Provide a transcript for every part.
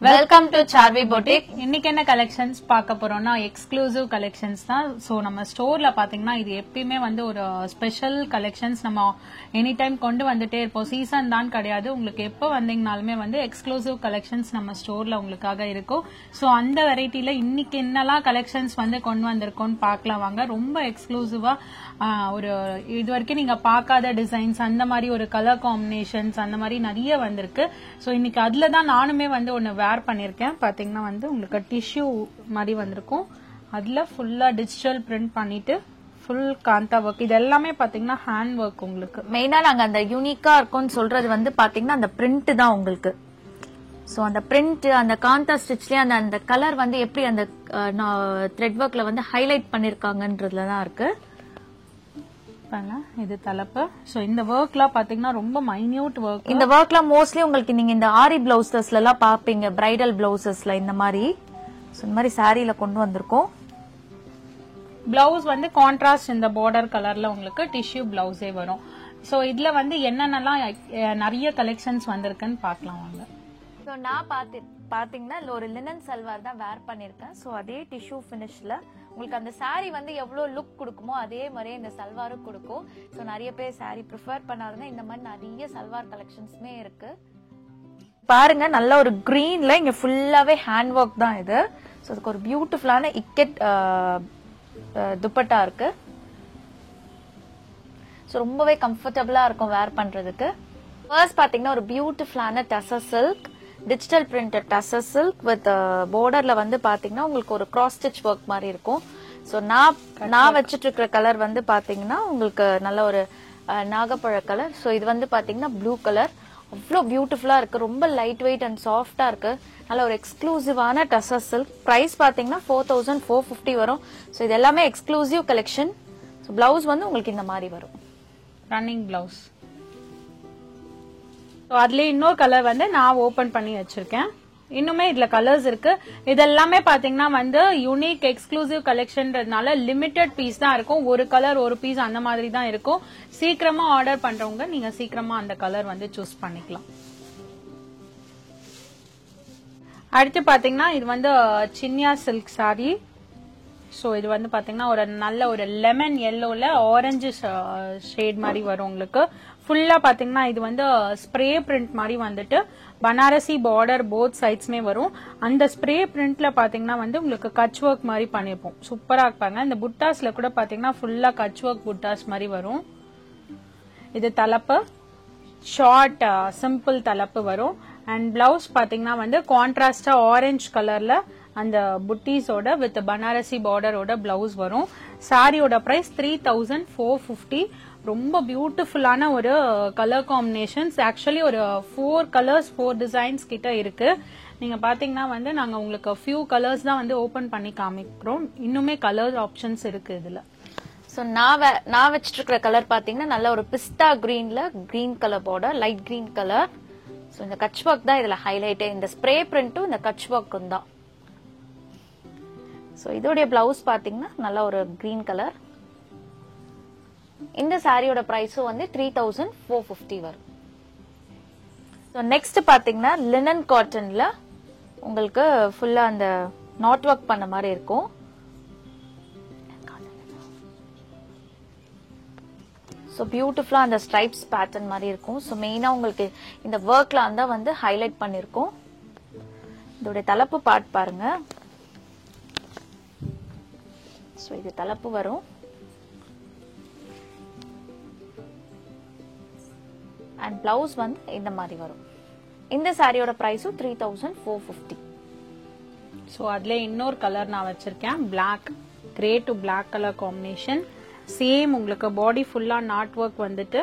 Welcome to Saarvi boutique. இன்னைக்கு என்ன collections பார்க்க போறோம்னா எக்ஸ்க்ளூசிவ் கலெக்ஷன்ஸ் தான். சோ நம்ம ஸ்டோர்ல பாத்தீங்கன்னா இது எப்பயுமே வந்து ஒரு ஸ்பெஷல் கலெக்ஷன்ஸ் நம்ம எனி டைம் கொண்டு வந்துட்டே இருப்போம். சீசன் தான் கிடையாது, உங்களுக்கு எப்போ வந்தீங்கனாலுமே வந்து எக்ஸ்க்ளூசிவ் கலெக்ஷன்ஸ் நம்ம ஸ்டோர்ல உங்களுக்காக இருக்கும். சோ அந்த வெரைட்டில இன்னைக்கு என்னெல்லாம் கலெக்ஷன்ஸ் வந்து கொண்டு வந்திருக்கோம்னு பார்க்கலாம் வாங்க. ரொம்ப எக்ஸ்க்ளூசிவா ஒரு இது வரைக்கும் நீங்க பார்க்காத டிசைன்ஸ், அந்த மாதிரி ஒரு கலர் காம்பினேஷன்ஸ் அந்த மாதிரி நிறைய வந்திருக்கு. சோ இன்னைக்கு அதுல தான் நானுமே வந்து ஒன்னு வேர் பண்ணிருக்கேன். பாத்தீங்கன்னா வந்து உங்களுக்கு டிஷ்யூ மாதிரி வந்திருக்கும். அதுல ஃபுல்லா டிஜிட்டல் பிரிண்ட் பண்ணிட்டு ஃபுல் காந்தா ஒர்க். இது எல்லாமே பாத்தீங்கன்னா ஹேண்ட் ஒர்க். உங்களுக்கு மெயினா நாங்க அந்த யூனிக்கா இருக்கும்னு சொல்றது வந்து பாத்தீங்கன்னா அந்த பிரிண்ட் தான் உங்களுக்கு. சோ அந்த பிரிண்ட், அந்த காந்தா ஸ்டிச்லயே அந்த கலர் வந்து எப்படி அந்த த்ரெட் ஒர்க்ல வந்து ஹைலைட் பண்ணிருக்காங்கன்றதுல தான் இருக்கு. இது தலைப்பு. சோ இந்த ஒர்க்லாம் பாத்தீங்கன்னா ரொம்ப மைன்யூட் ஒர்க். இந்த ஒர்க்ல மோஸ்ட்லி உங்களுக்கு நீங்க இந்த ஆரி பிளவுசஸ்ல எல்லாம் பாப்பீங்க, பிரைடல் பிளவுசஸ்ல இந்த மாதிரி. சோ இந்த மாதிரி சாரியில கொண்டு வந்திருக்கோம். பிளவுஸ் வந்து கான்ட்ராஸ்ட் இந்த பார்டர் கலர்ல உங்களுக்கு டிஷ்யூ பிளவுஸே வரும். சோ இதுல வந்து என்னென்னலாம் நிறைய கலெக்ஷன்ஸ் வந்திருக்குன்னு பாக்கலாம் வாங்க. சோ நான் பாத்தீங்கன்னா இதுல ஒரு லினன் சல்வார் தான் வேர் பண்ணிருக்கேன். சோ அதே டிஷ்யூ பினிஷ்ல உங்களுக்கு அந்த சாரி வந்து எவ்வளவு லுக் கொடுக்குமோ அதே மாதிரியே இந்த சல்வாரும் கொடுக்கும். சோ நிறைய பேர் சாரி ப்ரிஃபர் பண்ணாருன்னா இந்த மாதிரி நிறைய சல்வார் கலெக்ஷன்ஸ்மே இருக்கு. பாருங்க, நல்ல ஒரு கிரீன்ல இங்க ஃபுல்லாவே ஹேண்ட் ஒர்க் தான் இது. சோ அதுக்கு ஒரு பியூட்டிஃபுல்லான இக்கெட் துப்பட்டா இருக்கு. சோ ரொம்பவே கம்ஃபர்டபுளா இருக்கும் வேர் பண்றதுக்கு. ஃபர்ஸ்ட் பாத்தீங்கன்னா ஒரு பியூட்டிஃபுல்லான tussar silk, digital printed tussar silk with பார்டர்ல வந்து பாத்தீங்கன்னா உங்களுக்கு ஒரு கிராஸ் ஸ்டிச் ஒர்க் மாதிரி இருக்கும். சோ நான் வச்சிட்டு இருக்கிற கலர் வந்து பாத்தீங்கன்னா உங்களுக்கு நல்ல ஒரு நாகப்பழ கலர். சோ இது வந்து பாத்தீங்கன்னா ப்ளூ கலர். அவ்வளோ பியூட்டிஃபுல்லா இருக்கு, ரொம்ப லைட் வெயிட் அண்ட் சாஃப்டா இருக்கு. நல்ல ஒரு எக்ஸ்க்ளூசிவான டசர் சில்க். பிரைஸ் பாத்தீங்கன்னா 4450 வரும். சோ இது எல்லாமே எக்ஸ்க்ளூசிவ் கலெக்ஷன். சோ பிளவுஸ் வந்து உங்களுக்கு இந்த மாதிரி வரும், ரன்னிங் பிளவுஸ். அதுல இன்னொரு கலர் வந்து நான் ஓபன் பண்ணி வச்சிருக்கேன். இன்னுமே இதுல கலர்ஸ் இருக்கு. இதெல்லாமே பாத்தீங்கன்னா வந்து யூனிக் எக்ஸ்க்ளூசிவ் கலெக்ஷன்றதுனால லிமிடெட் பீஸ் தான் இருக்கும். ஒரு கலர் ஒரு பீஸ் அந்த மாதிரி தான் இருக்கும். சீக்கிரமா ஆர்டர் பண்றவங்க நீங்க சீக்கிரமா அந்த கலர் வந்து சூஸ் பண்ணிக்கலாம். அடுத்து பாத்தீங்கன்னா இது வந்து சின்னியா சில்க் சாரி. சோ இது வந்து பாத்தீங்கன்னா ஒரு நல்ல ஒரு லெமன் எல்லோல ஆரஞ்சு ஷேட் மாதிரி வரும் உங்களுக்கு. ஃபுல்லா பாத்தீங்கன்னா இது வந்து ஸ்ப்ரே பிரிண்ட் மாதிரி வந்துட்டு பனாரசி பார்டர் போத் சைட்ஸ்மே வரும். அந்த ஸ்ப்ரே பிரிண்ட்ல பாத்தீங்கன்னா வந்து உங்களுக்கு கட்ச் ஒர்க் மாதிரி பண்ணிருப்போம். சூப்பரா இருப்பாங்க. இந்த புட்டாஸ்ல கூட பாத்தீங்கன்னா ஃபுல்லா கட்ச் ஒர்க் புட்டாஸ் மாதிரி வரும். இது தலைப்பு ஷார்ட் சிம்பிள் தலைப்பு வரும். அண்ட் பிளவுஸ் பாத்தீங்கன்னா வந்து கான்ட்ராஸ்டா ஆரஞ்சு கலர்ல அந்த புட்டீஸோட வித் பனாரசி பார்டரோட பிளவுஸ் வரும். சாரியோட பிரைஸ் 3450. ரொம்ப பியூட்டிஃபுல்லான ஒரு கலர் காம்பினேஷன்ஸ். ஆக்சுவலி ஒரு 4 கலர்ஸ் 4 டிசைன்ஸ் கிட்ட இருக்கு. நீங்க பாத்தீங்கன்னா வந்து நாங்க உங்களுக்கு ஃபியூ கலர்ஸ் தான் வந்து ஓபன் பண்ணி காமிக்கிறோம். இன்னுமே கலர் ஆப்ஷன்ஸ் இருக்கு இதுல. சோ நான் வச்சிட்டு இருக்கிற கலர் பாத்தீங்கன்னா நல்ல ஒரு பிஸ்தா கிரீன்ல green colour border, light green colour. So இந்த கட்ச் ஒர்க் தான் இதுல ஹைலைட்டே. இந்த ஸ்ப்ரே பிரிண்ட்டும் இந்த கட்ச் ஒர்க்கும் தான். சோ இதோடைய பிளவுஸ் பாத்தீங்கன்னா நல்ல ஒரு கிரீன் கலர். இந்த சாரியோட பிரைஸும் வந்து 3450 வரும். சோ நெக்ஸ்ட் பாத்தீங்கன்னா லினன் காட்டன்ல உங்களுக்கு ஃபுல்லா அந்த நாட் ஒர்க் பண்ண மாதிரி இருக்கும். சோ பியூட்டிஃபுல்லா அந்த ஸ்ட்ரைப்ஸ் பேட்டர்ன் மாதிரி இருக்கும். சோ மெயினா உங்களுக்கு இந்த ஒர்க்ல வந்து ஹைலைட் பண்ணிருக்கும். இதோட தலைப்பு பார்ட் பாருங்க. சோ இது தலைப்பு வரும். அண்ட் பிளவுஸ் வந்து இந்த மாதிரி வரும். இந்த சாரியோட பிரைஸும் 3450. சோ அதுல இன்னொரு கலர் நான் வச்சிருக்கேன். Black, grey to black colour combination. Same உங்களுக்கு பாடி ஃபுல்லா நாட் ஒர்க் வந்துட்டு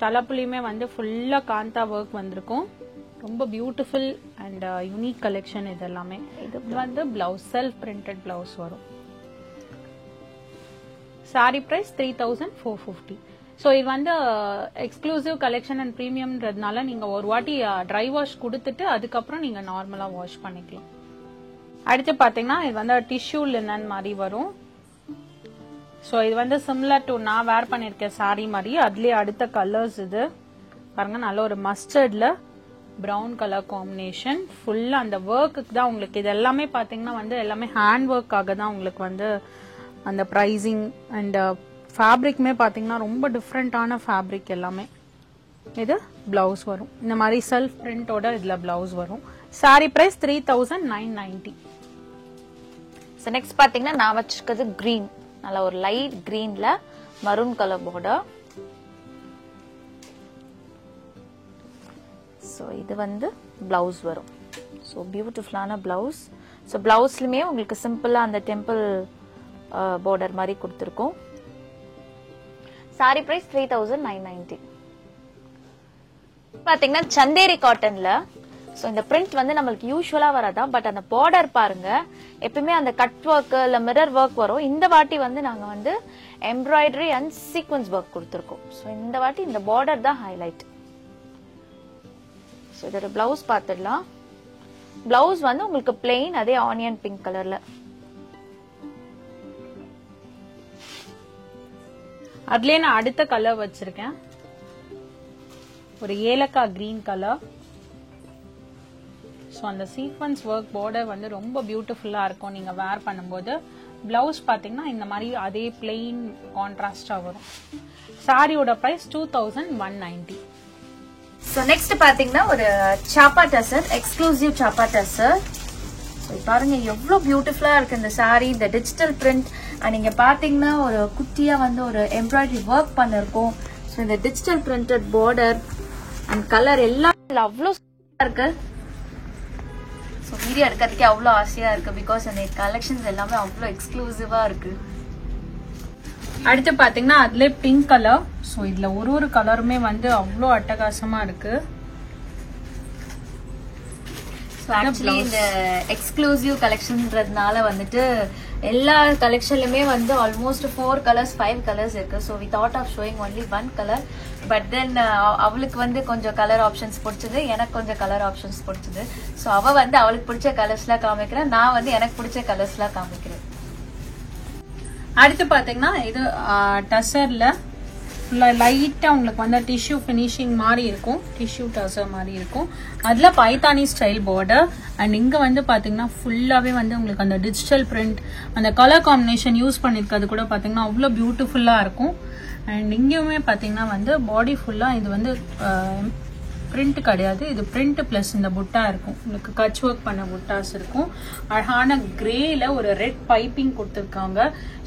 தலைப்புலயுமே வந்து ஃபுல்லா காந்தா ஒர்க் வந்திருக்கும். ரொம்ப பியூட்டிஃபுல் அண்ட் யூனிக் கலெக்ஷன் இது எல்லாமே. இது வந்து பிளவுஸ் செல்ஃப் பிரிண்டட் பிளவுஸ் வரும். சாரி பிரைஸ் 3450. ஸோ இது வந்து எக்ஸ்க்ளூசிவ் கலெக்ஷன் அண்ட் ப்ரீமியம்ன்றதுனால நீங்க ஒரு வாட்டி ட்ரை வாஷ் கொடுத்துட்டு அதுக்கப்புறம் நீங்க நார்மலா வாஷ் பண்ணிக்கலாம். அடுத்து பாத்தீங்கன்னா இது வந்து டிஷ்யூ லினன் மாதிரி வரும். ஸோ இது வந்து சிமிலர் டு நான் வேர் பண்ணிருக்கேன் சாரி மாதிரி. அதுலயே அடுத்த கலர்ஸ் இது பாருங்க. நல்ல ஒரு மஸ்டர்ட்ல ப்ரௌன் கலர் காம்பினேஷன். ஃபுல்லாக அந்த ஒர்க்குக்கு தான் உங்களுக்கு இது எல்லாமே பார்த்தீங்கன்னா வந்து எல்லாமே ஹேண்ட் ஒர்க்காக தான் உங்களுக்கு வந்து அந்த ப்ரைஸிங் அண்ட் ஃபேப்ரிக்குமே பார்த்தீங்கன்னா ரொம்ப டிஃப்ரெண்ட்டான ஃபேப்ரிக் எல்லாமே. இது பிளவுஸ் வரும் இந்த மாதிரி செல்ஃப் பிரிண்டோட இதில் பிளவுஸ் வரும். Sorry price 3990. ஸோ நெக்ஸ்ட் பார்த்தீங்கன்னா நான் வச்சிருக்கிறது கிரீன், நல்ல ஒரு லைட் கிரீன்ல மரூன் கலர் பார்டர். ஸோ இது வந்து பிளவுஸ் வரும். ஸோ பியூட்டிஃபுல்லான பிளவுஸ். ஸோ பிளவுஸ்லுமே உங்களுக்கு சிம்பிளா அந்த டெம்பிள் பார்டர் மாதிரி கொடுத்துருக்கோம். சாரி பிரைஸ் 3990. பாத்தீங்கன்னா சந்தேரி காட்டன்ல. ஸோ இந்த பிரிண்ட் வந்து நம்மளுக்கு யூஸ்வலா வராதான், பட் அந்த பார்டர் பாருங்க எப்பவுமே அந்த கட் ஒர்க் இல்ல மிரர் ஒர்க் வரும். இந்த வாட்டி வந்து நாங்க வந்து எம்ப்ராய்டரி அண்ட் சீக்வன்ஸ் ஒர்க் கொடுத்துருக்கோம். ஸோ இந்த வாட்டி இந்த பார்டர் தான் ஹைலைட். ஸோ இதோட பிளவுஸ் பார்த்துடலாம். பிளவுஸ் வந்து உங்களுக்கு பிளெயின், அதே ஆனியன் பிங்க் கலர்ல. அதுலயே நான் அடுத்த கலர் வச்சிருக்கேன், ஒரு ஏலக்காய் கிரீன் கலர். ஸோ அந்த சீக்வன்ஸ் ஒர்க் பார்டர் வந்து ரொம்ப பியூட்டிஃபுல்லா இருக்கும் நீங்க வேர் பண்ணும்போது. பிளவுஸ் பாத்தீங்கன்னா இந்த மாதிரி அதே பிளெயின் கான்ட்ராஸ்டா வரும். சாரியோட பிரைஸ் 2190. ஸோ நெக்ஸ்ட் பாத்தீங்கன்னா ஒரு சாப்பா டசர், எக்ஸ்க்ளூசிவ் சாப்பா டசர். ஸோ பாருங்க எவ்வளவு பியூட்டிஃபுல்லா இருக்கு இந்த சாரி. இந்த டிஜிட்டல் பிரிண்ட் நீங்க பாத்தீங்கன்னா ஒரு குட்டியா வந்து ஒரு எம்ப்ராய்டரி ஒர்க் பண்ணிருக்கோம். ஸோ இந்த digital printed border and colour எல்லாம் அவ்வளோ இருக்கு. ஸோ வீடியோ எடுக்கிறதுக்கே அவ்வளோ ஆசையா இருக்கு, பிகாஸ் அந்த கலெக்ஷன்ஸ் எல்லாமே அவ்வளோ எக்ஸ்க்ளூசிவா இருக்கு. அடுத்து பாத்தீங்கன்னா அதுல பிங்க் கலர். ஸோ இதுல ஒரு கலருமே வந்து அவ்வளோ அட்டகாசமா இருக்கு. ஆக்சுவலி இந்த எக்ஸ்க்ளூசிவ் கலெக்ஷன்ன்றதுனால வந்துட்டு எல்லா கலெக்ஷன்லுமே வந்து ஆல்மோஸ்ட் 4 கலர்ஸ் 5 கலர்ஸ் இருக்கு. So we thought of showing only 1 colour. But then அவளுக்கு வந்து கொஞ்சம் கலர் ஆப்ஷன்ஸ் பிடிச்சது, எனக்கு கொஞ்சம் கலர் ஆப்ஷன்ஸ் பிடிச்சது. ஸோ அவ வந்து அவளுக்கு பிடிச்ச கலர்ஸ்லாம் காமிக்கிறேன், நான் வந்து எனக்கு பிடிச்ச கலர்ஸ்லாம் காமிக்கிறேன். அடுத்து பாத்தீங்கன்னா இது டசர்ல லைட்டா உங்களுக்கு வந்து டிஷ்யூ பினிஷிங் மாதிரி இருக்கும், டிஷ்யூ டசர் மாதிரி இருக்கும். அதுல பைத்தானி ஸ்டைல் பார்டர் அண்ட் இங்க வந்து பாத்தீங்கன்னா ஃபுல்லாவே வந்து உங்களுக்கு அந்த டிஜிட்டல் பிரிண்ட் அந்த கலர் காம்பினேஷன் யூஸ் பண்ணிருக்கிறது கூட பாத்தீங்கன்னா அவ்வளவு பியூட்டிஃபுல்லா இருக்கும். அண்ட் இங்கேயுமே பாத்தீங்கன்னா வந்து பாடி ஃபுல்லா இது வந்து பிரிண்ட் கிடையாது, இது பிரிண்ட் பிளஸ் இந்த புட்டா இருக்கும். உங்களுக்கு கச் ஒர்க் பண்ண புட்டாஸ் இருக்கும். அழகான கிரேல ஒரு ரெட் பைப்பிங் கொடுத்துருக்காங்க.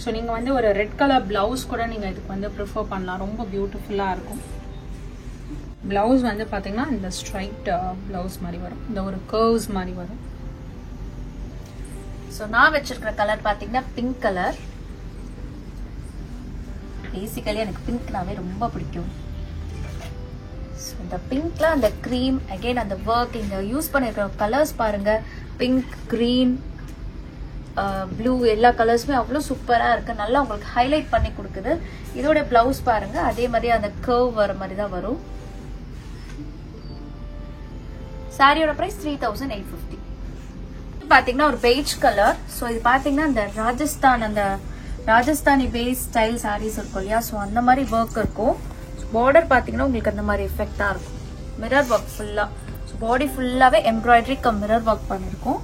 ஸோ நீங்க வந்து ஒரு ரெட் கலர் பிளவுஸ் கூட நீங்க இதுக்கு வந்து ப்ரிஃபர் பண்ணலாம், ரொம்ப பியூட்டிஃபுல்லா இருக்கும். பிளவுஸ் வந்து பாத்தீங்கன்னா இந்த ஸ்ட்ரைட் பிளவுஸ் மாதிரி வரும், இந்த ஒரு கர்வ்ஸ் மாதிரி வரும். ஸோ நான் வச்சிருக்கிற கலர் பாத்தீங்கன்னா பிங்க் கலர். பேசிக்கலி எனக்கு பிங்க்னாவே ரொம்ப பிடிக்கும். இந்த பிங்க்ல அந்த கிரீம் அகைன் அந்த ஒர்க் இங்க யூஸ் பண்ணிருக்கிற கலர்ஸ் பாருங்க, பிங்க், கிரீன், ப்ளூ எல்லா கலர்ஸுமே அவ்வளவு சூப்பரா இருக்கு. நல்லா உங்களுக்கு ஹைலைட் பண்ணி கொடுக்குது. இதோட பிளவுஸ் பாருங்க அதே மாதிரி அந்த கர்வ் வர மாதிரி தான் வரும். சாரியோட பிரைஸ் 3850. பாத்தீங்கன்னா ஒரு பெய்ஜ் கலர். ஸோ இது பாத்தீங்கன்னா இந்த ராஜஸ்தானி பேஸ் ஸ்டைல் சாரீஸ் இருக்கும் இல்லையா, ஸோ அந்த மாதிரி ஒர்க் இருக்கும். பார்டர் பாத்தீங்கன்னா உங்களுக்கு அந்த மாதிரி எஃபெக்டா இருக்கும். மிரர் ஒர்க் ஃபுல்லா, பாடி ஃபுல்லாவே எம்ப்ராய்டரி கம் மிரர் ஒர்க் பண்ணிருக்கும்.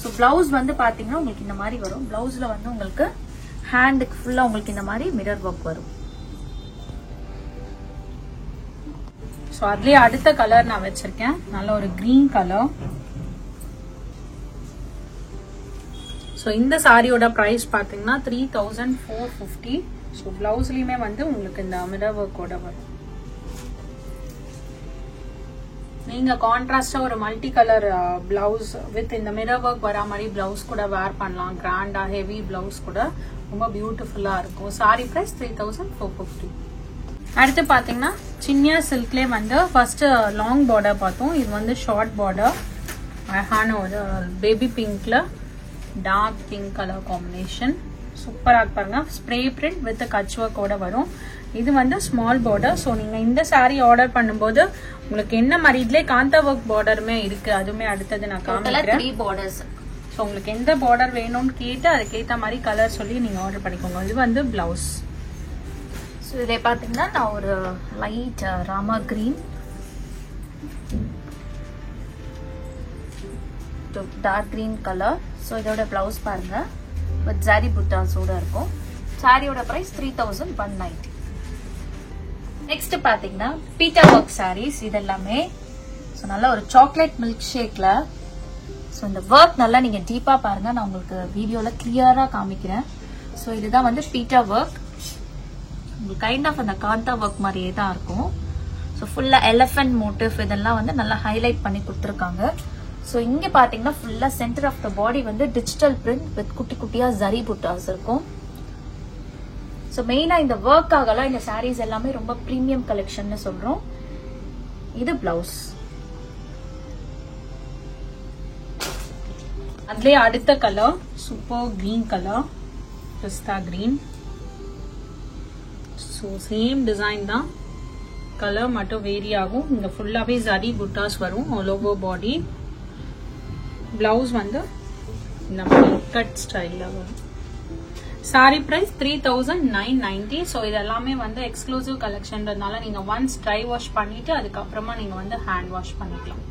ஸோ பிளவுஸ் வந்து பாத்தீங்கன்னா உங்களுக்கு இந்த மாதிரி வரும். பிளவுஸ்ல வந்து உங்களுக்கு ஹேண்டுக்கு ஃபுல்லா உங்களுக்கு இந்த மாதிரி மிரர் ஒர்க் வரும். ஸோ அதுலயே அடுத்த கலர் நான் வச்சிருக்கேன், நல்ல ஒரு கிரீன் கலர். ஸோ இந்த சாரியோட பிரைஸ் பாத்தீங்கன்னா 3450. ஸோ பிளவுஸ்லயுமே வந்து உங்களுக்கு இந்த மிரர் ஒர்க்கோட வரும். நீங்க கான்ட்ராஸ்டா ஒரு மல்டி கலர் பிளவுஸ் வித் இந்த மிரர் ஒர்க் வரா மாதிரி பிளவுஸ் கூட வேர் பண்ணலாம். கிராண்டா ஹெவி பிளவுஸ் கூட ரொம்ப பியூட்டிஃபுல்லா இருக்கும். சாரி பிரைஸ் 3450. அடுத்து பாத்தீங்கன்னா சின்னியா சில்க்லேயே வந்து ஃபர்ஸ்ட் லாங் பார்டர் பார்த்தோம். இது வந்து ஷார்ட் பார்டர், அழகான ஒரு பேபி பிங்க்ல டார்க் பிங்க் கலர் காம்பினேஷன் சூப்பரா பாருங்க. ஸ்ப்ரே பிரிண்ட் வித் கச் ஒர்க்கோட வரும். இது வந்து ஸ்மால் பார்டர். ஸோ நீங்க இந்த சாரி ஆர்டர் பண்ணும்போது உங்களுக்கு என்ன மாதிரி இதுலேயே காந்தா ஒர்க் பார்டருமே இருக்கு, அதுவுமே அடுத்தது நான் காமிக்கிறேன். ஸோ உங்களுக்கு எந்த பார்டர் வேணும்னு கேட்டு அதுக்கேற்ற மாதிரி கலர் சொல்லி நீங்க ஆர்டர் பண்ணிக்கோங்க. இது வந்து பிளவுஸ். ஸோ இதை பார்த்தீங்கன்னா நான் ஒரு light Rama green dark green colour. So இதோட பிளவுஸ் பாருங்க வித் ஜரி புட்டாஸோட இருக்கும். சாரியோட பிரைஸ் 3190. நெக்ஸ்ட் பாத்தீங்கன்னா பீட்டா ஒர்க் சாரீஸ். இது எல்லாமே ஸோ நல்ல ஒரு சாக்லேட் மில்க் ஷேக்ல. ஸோ இந்த ஒர்க் நல்லா நீங்க டீப்பா பாருங்க, நான் உங்களுக்கு வீடியோல கிளியரா காமிக்கிறேன். ஸோ இதுதான் வந்து பீட்டா ஒர்க். உங்களுக்கு கைண்ட் ஆஃப் அந்த காந்தா ஒர்க் மாதிரியே தான் இருக்கும். ஸோ ஃபுல்லா எலிஃபென்ட் மோட்டிவ் இதெல்லாம் வந்து நல்லா ஹைலைட் பண்ணி கொடுத்துருக்காங்க. ஸோ இங்க பாத்தீங்கன்னா ஃபுல்லா சென்டர் ஆஃப் த பாடி வந்து டிஜிட்டல் பிரிண்ட் வித் குட்டி குட்டியா ஜரி புட்டாஸ் இருக்கும். ஸோ மெயினா இந்த ஒர்க்காகலாம் இந்த சாரீஸ் எல்லாமே ரொம்ப பிரீமியம் கலெக்ஷன் சொல்றோம். இது பிளவுஸ். அதுலயே அடுத்த கலர் சூப்பர் கிரீன் கலர், பிஸ்தா கிரீன். ஸோ சேம் டிசைன் தான், கலர் மட்டும் வேரி ஆகும். இங்க ஃபுல்லாவே ஜரி புட்டாஸ் வரும் ஆல் ஓவர் பாடி. பிளவுஸ் வந்து இந்த மாதிரி கட் ஸ்டைல்ல வரும். சாரி பிரைஸ் 3990. ஸோ இது எல்லாமே வந்து எக்ஸ்க்ளூசிவ் கலெக்ஷன்றதுனால நீங்க ஒன்ஸ் ட்ரை வாஷ் பண்ணிட்டு அதுக்கப்புறமா நீங்க வந்து ஹேண்ட் வாஷ் பண்ணிக்கலாம்.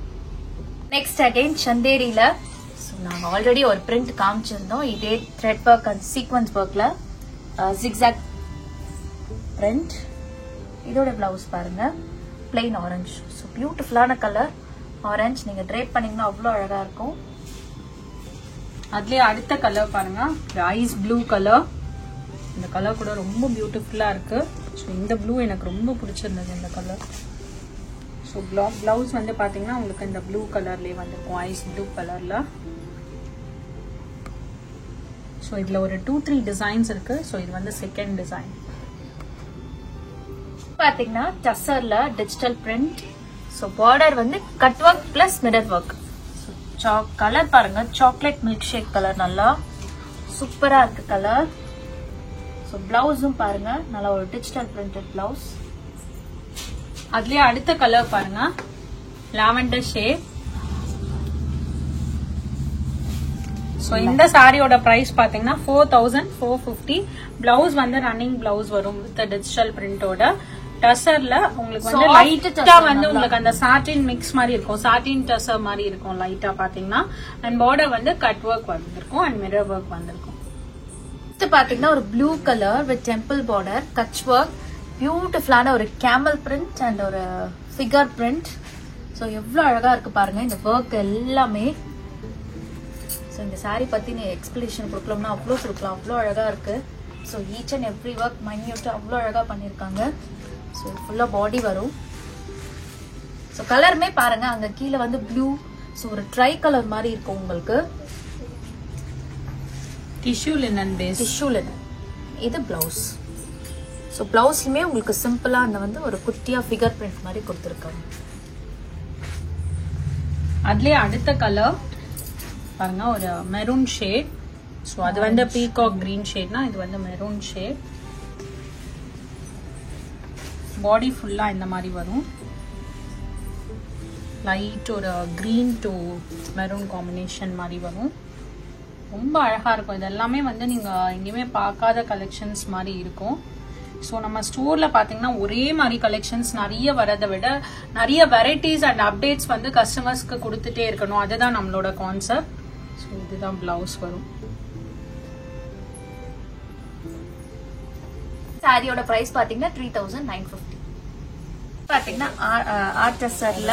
நெக்ஸ்ட் அகைன் சந்தேரியில நாங்க ஆல்ரெடி ஒரு பிரிண்ட் காமிச்சிருந்தோம். இதே த்ரெட் ஒர்க் அண்ட் சீக்வன்ஸ் ஒர்க்ல ஜிக்ஸாக் பிரிண்ட். இதோட பிளவுஸ் பாருங்க பிளெயின் ஆரஞ்சு. ஸோ பியூட்டிஃபுல்லான கலர் ஆரஞ்சு. நீங்க ட்ரேப் பண்ணீங்கன்னா அவ்வளோ அழகா இருக்கும். அதுலயே அடுத்த கலர் பாருங்க ஐஸ் ப்ளூ கலர். இந்த கலர் கூட ரொம்ப பியூட்டிஃபுல்லா இருக்கு. ஸோ இந்த ப்ளூ எனக்கு ரொம்ப பிடிச்சிருந்தது இந்த கலர். ஸோ பிளவுஸ் வந்து பாத்தீங்கன்னா உங்களுக்கு இந்த ப்ளூ கலர்லயே வந்துருக்கும், ஐஸ் ப்ளூ கலர்ல. ஸோ இதுல ஒரு 2-3 டிசைன்ஸ் இருக்கு. ஸோ இது வந்து செகண்ட் டிசைன். பாத்தீங்கன்னா டசர்ல டிஜிட்டல் பிரிண்ட். ஸோ பார்டர் வந்து cut work plus mirror work. Colour பாருங்க சாக்லேட் மில்க் ஷேக் கலர், நல்லா சூப்பரா இருக்கு கலர். ஸோ பிளவுஸும் பாருங்க நல்லா ஒரு டிஜிட்டல் பிரிண்டட் பிளவுஸ். அதுலயே அடுத்த கலர் பாருங்க லாவெண்டர் ஷேட். ஸோ இந்த சாரியோட பிரைஸ் பாத்தீங்கன்னா 4450. பிளவுஸ் வந்து ரன்னிங் பிளவுஸ் வரும் வித் டிஜிட்டல் பிரிண்டோட. டசர்ல உங்களுக்கு வந்து லைட்டா வந்து உங்களுக்கு அந்த சாட்டின் மிக்ஸ் மாதிரி இருக்கும், சாட்டின் டசர் மாதிரி இருக்கும் லைட்டா பாத்தீங்கன்னா. அண்ட் பார்டர் வந்து கட் ஒர்க் வந்திருக்கும் அண்ட் மிரர் ஒர்க் வந்திருக்கும். பாத்தீங்கன்னா ஒரு blue colour with temple border, Kutch work, பியூட்டிஃபுல்லான ஒரு கேமல் பிரிண்ட் அண்ட் ஒரு ஃபிகர் பிரிண்ட். ஸோ எவ்வளவு அழகா இருக்கு பாருங்க இந்த ஒர்க் எல்லாமே. ஸோ இந்த சாரி பத்தி நீ எக்ஸ்பிளேஷன் கொடுக்கலாம்னா அவ்வளோ கொடுக்கலாம், அவ்வளோ அழகா இருக்கு. So each and every work மைன்யூட்டா அவ்வளோ அழகா பண்ணிருக்காங்க. ஸோ ஃபுல்லா பாடி வரும். ஸோ கலருமே பாருங்க அங்க கீழே வந்து ப்ளூ, ஸோ ஒரு ட்ரை கலர் மாதிரி இருக்கும் உங்களுக்கு. Tissue linen base, tissue linen. இது பிளவுஸ். ஸோ பிளவுஸ்லயுமே உங்களுக்கு சிம்பிளா அந்த வந்து ஒரு குட்டியா ஃபிகர் பிரிண்ட் மாதிரி கொடுத்துருக்காங்க. அதுலயே அடுத்த கலர் பாருங்க ஒரு மெரூன் ஷேட். ஸோ அது வந்து பீகாக் கிரீன் ஷேட்னா இது வந்து மெரூன் ஷேட். பாடி ஃபுல்லா இந்த மாதிரி வரும், லைட் ஒரு கிரீன் டு மெரூன் காம்பினேஷன் மாதிரி வரும். ரொம்ப அழகா இருக்கும். இது எல்லாமே வந்து நீங்க எங்கேயுமே பார்க்காத கலெக்ஷன்ஸ் மாதிரி இருக்கும். ஸோ நம்ம ஸ்டோர்ல பாத்தீங்கன்னா ஒரே மாதிரி கலெக்ஷன்ஸ் நிறைய வரதை விட நிறைய வெரைட்டிஸ் அண்ட் அப்டேட்ஸ் வந்து கஸ்டமர்ஸ்க்கு கொடுத்துட்டே இருக்கணும், அதுதான் நம்மளோட கான்செப்ட். ஸோ இதுதான் பிளவுஸ் வரும். சாரியோட பிரைஸ் பாத்தீங்கன்னா 3950. பாத்தீங்கன்னா ஆர்டர்ல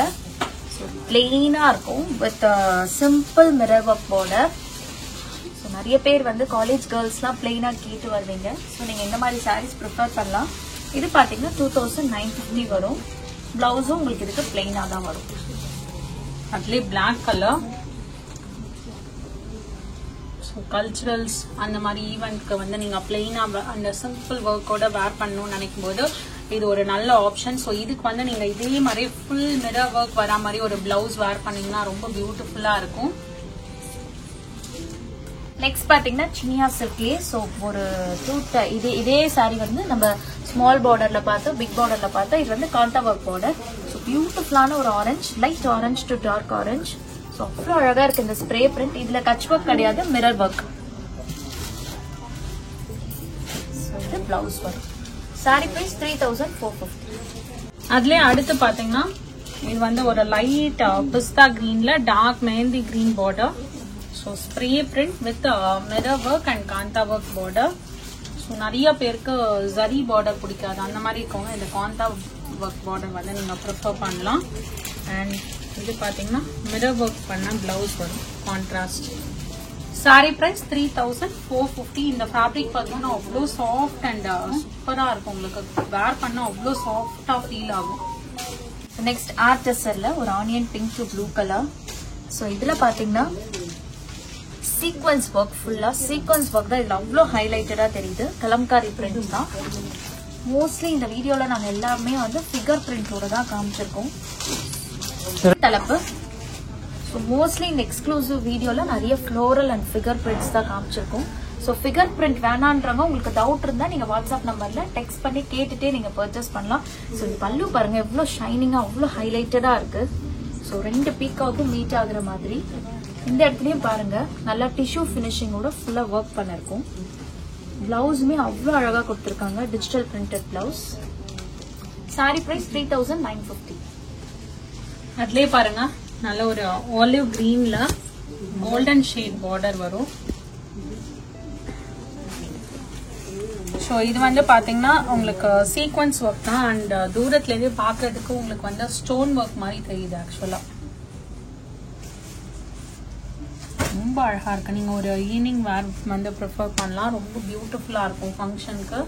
பிளெயினா இருக்கும் with simple mirror work border. So நிறைய பேர் வந்து காலேஜ் கேர்ள்ஸ்லாம் பிளெயினா கேட்டு வருவீங்க. ஸோ நீங்க இந்த மாதிரி சாரீஸ் ப்ரிஃபர் பண்ணலாம். இது பாத்தீங்கன்னா 2950 வரும். பிளவுஸும் உங்களுக்கு இதுக்கு பிளெயினா தான் வரும். அதுலயே பிளாக் கலர். கல்ச்சுரல்ஸ் அந்த மாதிரி ஈவெண்ட்க்கு வந்து நீங்க பிளெயினா அந்த சிம்பிள் ஒர்க்கோட வேர் பண்ணணும்னு நினைக்கும் போது இது ஒரு நல்ல ஆப்ஷன். ஸோ இதுக்கு வந்து நீங்க இதே மாதிரி ஃபுல் மிரர் ஒர்க் வரா மாதிரி ஒரு பிளவுஸ் வேர் பண்ணீங்கன்னா ரொம்ப பியூட்டிஃபுல்லா இருக்கும். நெக்ஸ்ட் பாத்தீங்கன்னா சினியா சில்க்லே. ஸோ ஒரு இதே சாரி வந்து நம்ம ஸ்மால் பார்டர்ல பார்த்தோம், பிக் பார்டர்ல பார்த்தோம். இது வந்து காண்டா ஒர்க் பார்டர். ஸோ பியூட்டிஃபுல்லான ஒரு orange, light orange to dark orange. So அவ்வளோ அழகா இருக்கு இந்த ஸ்ப்ரே பிரிண்ட். இதுல கட்ச் ஒர்க் கிடையாது, மிரர் ஒர்க். இது பிளவுஸ் வரும். சாரி பிரைஸ் 3450. அதுலயே அடுத்து பாத்தீங்கன்னா இது வந்து ஒரு லைட் பிஸ்தா கிரீன்ல dark mehndi green border. So spray print with mirror work and kantha work border. So நிறைய பேருக்கு ஜரி பார்டர் பிடிக்காது, அந்த மாதிரி இருக்கவங்க இந்த காந்தா ஒர்க் பார்டர் வந்து நீங்கள் ப்ரிஃபர் பண்ணலாம். அண்ட் இது பார்த்தீங்கன்னா மிரர் ஒர்க் பண்ண பிளவுஸ் வரும் கான்ட்ராஸ்ட். சாரி பிரைஸ் 3450. இந்த ஃபேப்ரிக் பார்த்தீங்கன்னா அவ்வளோ சாஃப்ட் அண்ட் சூப்பராக இருக்கும். உங்களுக்கு வேர் பண்ண அவ்வளோ சாஃப்டாக ஃபீல் ஆகும். நெக்ஸ்ட் ஆர்டெசர்ல ஒரு onion pink to blue colour. So இதுல பாத்தீங்கன்னா சீக்வன்ஸ் ஒர்க், ஃபுல்லா சீக்வன்ஸ் ஒர்க் தான் இதுல அவ்வளோ ஹைலைட்டடா தெரியுது. கலம்காரி பிரிண்ட் தான். மோஸ்ட்லி இந்த வீடியோல நாங்க எல்லாமே வந்து ஃபிகர் பிரிண்டோட தான் காமிச்சிருக்கோம். தலைப்பு. ஸோ மோஸ்ட்லி இந்த எக்ஸ்க்ளூசிவ் வீடியோல நிறைய ஃப்ளோரல் அண்ட் ஃபிகர் பிரிண்ட்ஸ் தான் காமிச்சிருக்கோம். ஸோ ஃபிகர் பிரிண்ட் வேணான்றவங்க உங்களுக்கு டவுட் இருந்தா நீங்க வாட்ஸ்அப் நம்பர்ல டெக்ஸ்ட் பண்ணி கேட்டுட்டே நீங்க பர்ச்சேஸ் பண்ணலாம். ஸோ இந்த பல்லு பாருங்க எவ்வளவு ஷைனிங்கா அவ்வளோ ஹைலைட்டடா இருக்கு. ஸோ 2 பீக்காவுக்கும் மீட் ஆகுற மாதிரி. இந்த இடத்துலயும் பாருங்க நல்லா டிஷ்யூ பினிஷிங்கோட ஃபுல்லா ஒர்க் பண்ணிருக்கும். பிளவுஸுமே அவ்வளோ அழகா கொடுத்துருக்காங்க, digital printed blouse. Sari price 3950. அதுலயே பாருங்க நல்ல ஒரு ஆலிவ் கிரீன்ல கோல்டன் ஷேட் பார்டர் வரும். ஸோ இது வந்து பாத்தீங்கன்னா உங்களுக்கு சீக்வன்ஸ் ஒர்க் தான். அண்ட் தூரத்துல இருந்து பாக்குறதுக்கு உங்களுக்கு வந்து ஸ்டோன் ஒர்க் மாதிரி தெரியுது. ஆக்சுவலா ரொம்ப அழகா இருக்கு. நீங்க ஒரு ஈவினிங் வேர் வந்து ப்ரிஃபர் பண்ணலாம். ரொம்ப பியூட்டிஃபுல்லா இருக்கும் ஃபங்க்ஷனுக்கு.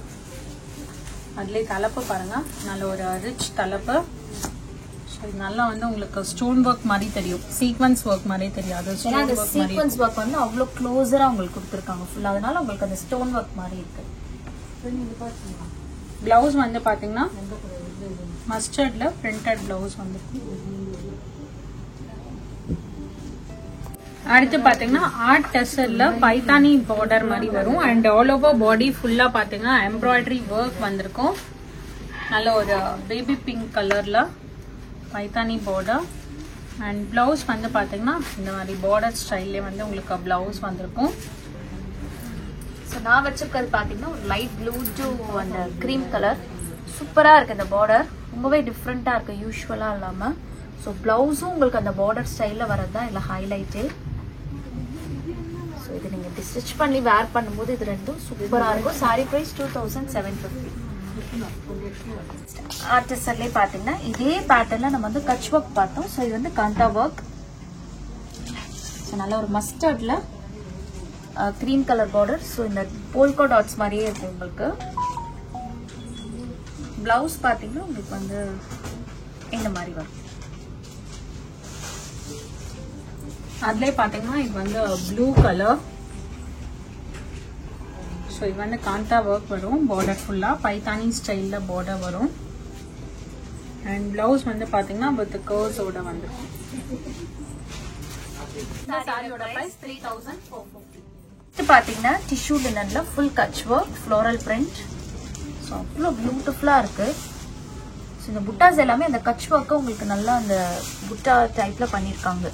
அதுலயே தலைப்பு பாருங்க நல்ல ஒரு ரிச் தலைப்பு. நல்லா வந்து உங்களுக்கு ஸ்டோன் ஒர்க் மாதிரி தெரியும், சீக்வன்ஸ் ஒர்க் மாதிரி தெரியாது. சீக்வன்ஸ் ஒர்க் வந்து அவ்வளோ க்ளோஸரா உங்களுக்கு கொடுத்துருக்காங்க ஃபுல்லா, அதனால உங்களுக்கு அந்த ஸ்டோன் ஒர்க் மாதிரி இருக்கு. பிளவுஸ் வந்து பாத்தீங்கன்னா மஸ்டர்ட்ல பிரிண்டட் பிளவுஸ் வந்து. அடுத்து பாத்தீங்கன்னா ஆர்ட் டெசர்ல பைத்தானி பார்டர் மாதிரி வரும். அண்ட் ஆல் ஓவர் பாடி ஃபுல்லா பாத்தீங்கன்னா எம்ப்ராய்டரி ஒர்க் வந்திருக்கும். நல்ல ஒரு பேபி பிங்க் கலர்ல பைத்தானி பார்டர். அண்ட் பிளவுஸ் வந்து பாத்தீங்கன்னா இந்த மாதிரி பார்டர் ஸ்டைல்லே வந்து உங்களுக்கு பிளவுஸ் வந்திருக்கும். ஸோ நான் வச்சிருக்கிறது பாத்தீங்கன்னா ஒரு லைட் ப்ளூ டு அந்த கிரீம் கலர். சூப்பரா இருக்கு இந்த பார்டர், ரொம்பவே டிஃப்ரெண்டா இருக்கு யூஸ்வலா இல்லாம. ஸோ பிளவுஸும் உங்களுக்கு அந்த பார்டர் ஸ்டைல்ல வரதுதான் இல்ல ஹைலைட்டே. ஸோ இது நீங்க ஸ்டிச் பண்ணி வேர் பண்ணும்போது இது ரெண்டும் சூப்பரா இருக்கும். சாரி பிரைஸ் 2750. ஆர்டிஸ்ட்லயே பாத்தீங்கன்னா இதே பேட்டர்ன்ல நம்ம வந்து கட்ச் ஒர்க் பார்த்தோம். ஸோ இது வந்து காந்தா ஒர்க். ஸோ நல்ல ஒரு மஸ்டர்ட்ல கிரீம் கலர் பார்டர். ஸோ இந்த போல்கோ டாட்ஸ் மாதிரியே இருக்கு உங்களுக்கு. பிளவுஸ் பாத்தீங்கன்னா உங்களுக்கு வந்து இந்த மாதிரி வரும். அதுலயே பாத்தீங்கன்னா இது வந்து ப்ளூ கலர். ஸோ இது வந்து காந்தா ஒர்க் வரும். பார்டர் ஃபுல்லா பைத்தானி ஸ்டைல்ல பார்டர் வரும். அண்ட் பிளவுஸ் வந்து பாத்தீங்கன்னா வித் கர்வ்ஸோட வந்துரும். சாரியோட பிரைஸ் 3450. இது பாத்தீங்கன்னா டிஷ்யூ லினன்ல full Kutch work floral print. So அவ்வளோ பியூட்டிஃபுல்லா இருக்கு. ஸோ இந்த புட்டாஸ் எல்லாமே அந்த கட்ச் ஒர்க்கை உங்களுக்கு நல்லா அந்த புட்டா டைப்ல பண்ணிருக்காங்க.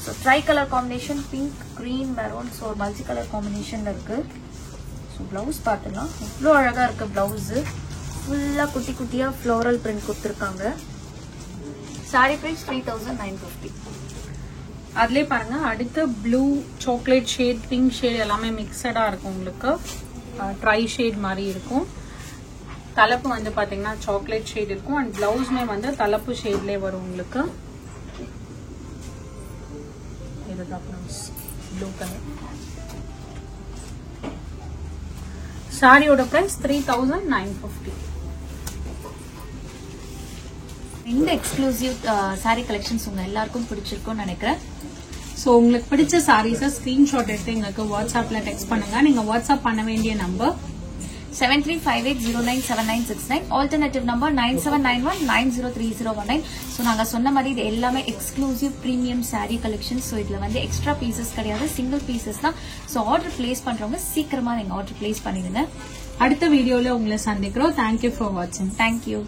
So tri colour combination pink, green, maroon. So multi colour காம்பினேஷன்ல இருக்கு. ஸோ பிளவுஸ் பார்த்துலாம் இவ்வளோ அழகா இருக்கு. பிளவுஸ் ஃபுல்லா குட்டி குட்டியா ஃப்ளோரல் பிரிண்ட் கொடுத்துருக்காங்க. சாரி பிரைஸ் 3950. அதுலயே பாருங்க அடுத்து blue, chocolate shade, pink shade எல்லாமே மிக்சடா இருக்கும். உங்களுக்கு ட்ரை ஷேட் மாதிரி இருக்கும். தலைப்பு வந்து பாத்தீங்கன்னா சாக்லேட் ஷேட் இருக்கும். அண்ட் பிளவுஸ்மே வந்து தலைப்பு ஷேட்லயே வரும் உங்களுக்கு. இதுதான் பிளவுஸ் ப்ளூ கலர். சாரியோட பிரைஸ் 3950. இந்த எக்ஸ்க்ளூசிவ் சாரி கலெக்ஷன்ஸ் உங்க எல்லாருக்கும் பிடிச்சிருக்கும்னு நினைக்கிறேன். ஸோ உங்களுக்கு பிடிச்ச சாரீஸை ஸ்கிரீன்ஷாட் எடுத்து எங்களுக்கு வாட்ஸ்அப்ல டெக்ஸ்ட் பண்ணுங்க. நீங்க வாட்ஸ்அப் பண்ண வேண்டிய நம்பர் 7358097969. Alternative number 9791903019. ஸோ நாங்க சொன்ன மாதிரி இது எல்லாமே exclusive premium sorry collection. So இதுல வந்து எக்ஸ்ட்ரா பீசஸ் கிடையாது, சிங்கிள் பீசஸ் தான். ஸோ ஆர்டர் பிளேஸ் பண்றவங்க சீக்கிரமா நீங்க ஆர்டர் பிளேஸ் பண்ணிடுங்க. அடுத்த வீடியோல உங்களை சந்திக்கிறோம். தேங்க்யூ ஃபார் வாட்சிங். தேங்க்யூ.